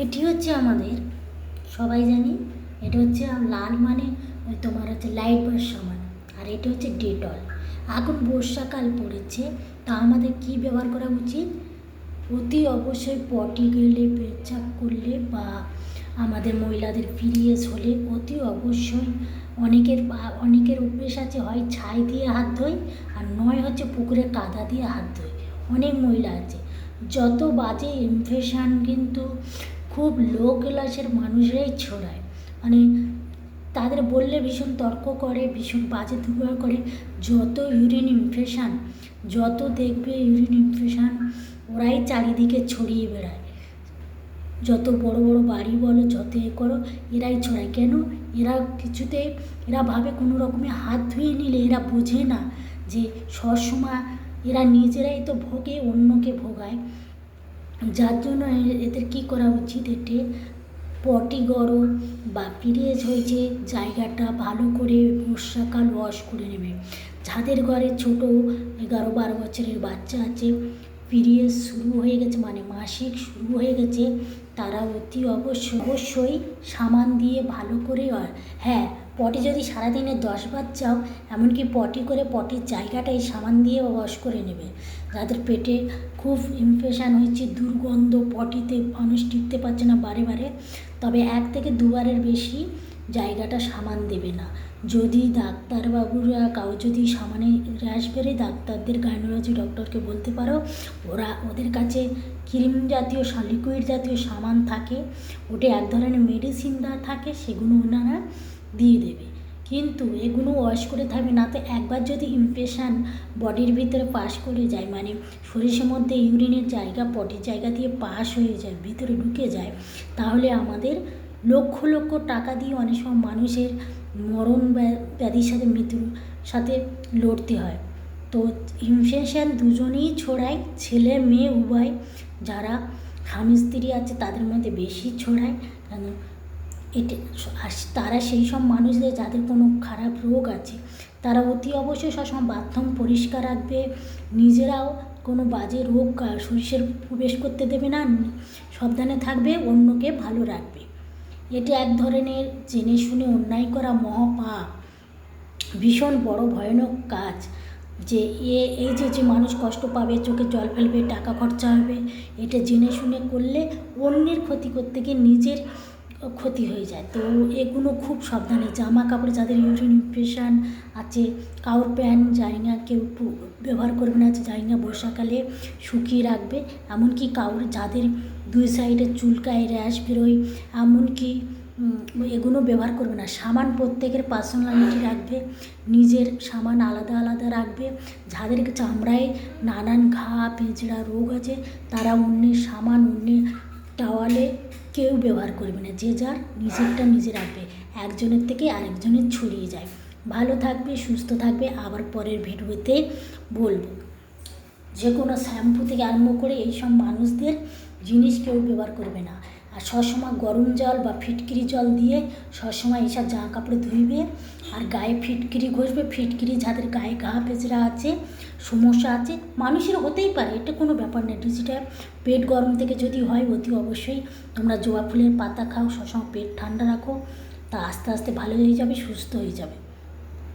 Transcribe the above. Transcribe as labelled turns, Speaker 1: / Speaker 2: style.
Speaker 1: এটি হচ্ছে আমাদের সবাই জানি, এটা হচ্ছে লাল মানে ওই তোমার হচ্ছে লাইট বার সাবান, আর এটা হচ্ছে ডেটল। এখন বর্ষাকাল পড়েছে, তা আমাদের কি ব্যবহার করা উচিত? অতি অবশ্যই পটি গেলে, পেচ্ছাপ করলে বা আমাদের মহিলাদের পিরিয়ডস হলে অতি অবশ্যই অনেকের অভ্যেস আছে, হয় ছাই দিয়ে হাত ধোয় আর নয় হচ্ছে পুকুরে কাদা দিয়ে হাত ধোয়। অনেক মহিলা আছে, যত বাজে ইনফেকশান কিন্তু খুব লো ক্লাসের মানুষরাই ছড়ায়। মানে তাদের বললে ভীষণ তর্ক করে, ভীষণ বাজে ব্যবহার করে। যত ইউরিন ইনফেকশান, যত দেখবে ইউরিন ইনফেকশান ওরাই চারিদিকে ছড়িয়ে বেড়ায়। যত বড় বড় বাড়ি বলো, যত করো, এরাই ছড়ায়। কেন? এরা ভাবে কোনো রকমে হাত ধুয়ে নিলে, এরা বোঝে না যে সবসময় এরা নিজেরাই তো ভোগে, অন্যকে ভোগায়। যার জন্য এদের কী করা উচিত, এতে পটি গরম বা পিরিয়ড হয়েছে জায়গাটা ভালো করে বর্ষাকাল ওয়াশ করে নেবে। যাদের ঘরে ছোটো 11-12 বছরের বাচ্চা আছে, পিরিয়ড শুরু হয়ে গেছে মানে মাসিক শুরু হয়ে গেছে, তারা অতি অবশ্যই সাবান দিয়ে ভালো করে, হ্যাঁ পটি যদি সারাদিনে 10 বার চাও, এমনকি পটি করে পটির জায়গাটাই সাবান দিয়ে ওয়াশ করে নেবে। যাদের পেটে খুব ইনফেকশান হয়েছে, দুর্গন্ধ, পটিতে মানুষ টিকতে পারছে না বারে বারে, তবে 1 থেকে 2 বারের বেশি জায়গাটা সাবান দেবে না। যদি ডাক্তারবাবুরা যদি সাবানে র্যাশ বেরে, ডাক্তারদের গাইনোলজি ডক্টরকে বলতে পারো, ওদের কাছে ক্রিম জাতীয় লিকুইড জাতীয় সাবান থাকে, ওটা এক ধরনের মেডিসিন দেওয়া থাকে, সেগুলো ওনারা দিয়ে দেবে। কিন্তু এগুলো ওয়াশ করে থাকবে না। তো একবার যদি ইনফেকশান বডির ভিতরে পাস করে যায়, মানে শরীরের মধ্যে ইউরিনের জায়গা পটির জায়গা দিয়ে পাস হয়ে যায়, ভিতরে ঢুকে যায়, তাহলে আমাদের লক্ষ লক্ষ টাকা দিয়ে অনেক সময় মানুষের মরণ ব্যাধির সাথে, মৃত্যুর সাথে লড়তে হয়। তো ইনফেকশান দুজনেই ছড়ায়, ছেলে মেয়ে উভয়। যারা স্বামী স্ত্রী আছে তাদের মধ্যে বেশি ছড়ায়, কেন তারা সেই সব মানুষদের যাদের কোনো খারাপ রোগ আছে, তারা অতি অবশ্যই সবসময় বাথরুম পরিষ্কার রাখবে, নিজেরাও কোনো বাজে রোগ শরীরে প্রবেশ করতে দেবে না, সাবধানে থাকবে, অন্যকে ভালো রাখবে। এটা এক ধরনের জেনে শুনে অন্যায় করা মহাপাপ, ভীষণ বড় ভয়ানক কাজ। যে এই যে মানুষ কষ্ট পাবে, চোখে জল ফেলবে, টাকা খরচা হবে, এটা জেনে শুনে করলে অন্যের ক্ষতি করতে গিয়ে নিজের ক্ষতি হয়ে যায়। তো এগুলো খুব সাবধানে, জামা কাপড় যাদের ইউরিন ইনফেকশান আছে, কাউর প্যান্ট জায়গা কেউ ব্যবহার করবে না, জায়গা বর্ষাকালে শুকিয়ে রাখবে। এমনকি কাউর যাদের 2 সাইডে চুলকায়, র্যাশ বেরোয়, এমনকি এগুলো ব্যবহার করবে না। সাবান প্রত্যেকের পার্সোনালিটি রাখবে, নিজের সাবান আলাদা আলাদা রাখবে। যাদের চামড়ায় নানান ঘা পেঁচড়া রোগ আছে, তারা অন্যের সাবান, অন্যের টাওয়ালে কেউ ব্যবহার করবে না। যে যার নিজেরটা নিজে রাখবে, একজনের থেকে আরেকজনের ছড়িয়ে যায়। ভালো থাকবে, সুস্থ থাকবে। আবার পরের ভিডিওতে বলবো, যে কোনো শ্যাম্পু থেকে আরম্ভ করে এইসব মানুষদের জিনিস কেউ ব্যবহার করবে না। আর সবসময় গরম জল বা ফিটকিরি জল দিয়ে সবসময় এইসব জামা কাপড়ে ধুইবে, আর গায়ে ফিটকিরি ঘষবে। ফিটকিরি যাদের গায়ে ঘা পেঁচড়া আছে, সমস্যা আছে, মানুষের হতেই পারে, এটা কোনো ব্যাপার না। যেটা পেট গরম থেকে যদি হয়, অতি অবশ্যই তোমরা জবা ফুলের পাতা খাও, সবসময় পেট ঠান্ডা রাখো, তা আস্তে আস্তে ভালো হয়ে যাবে, সুস্থ হয়ে যাবে।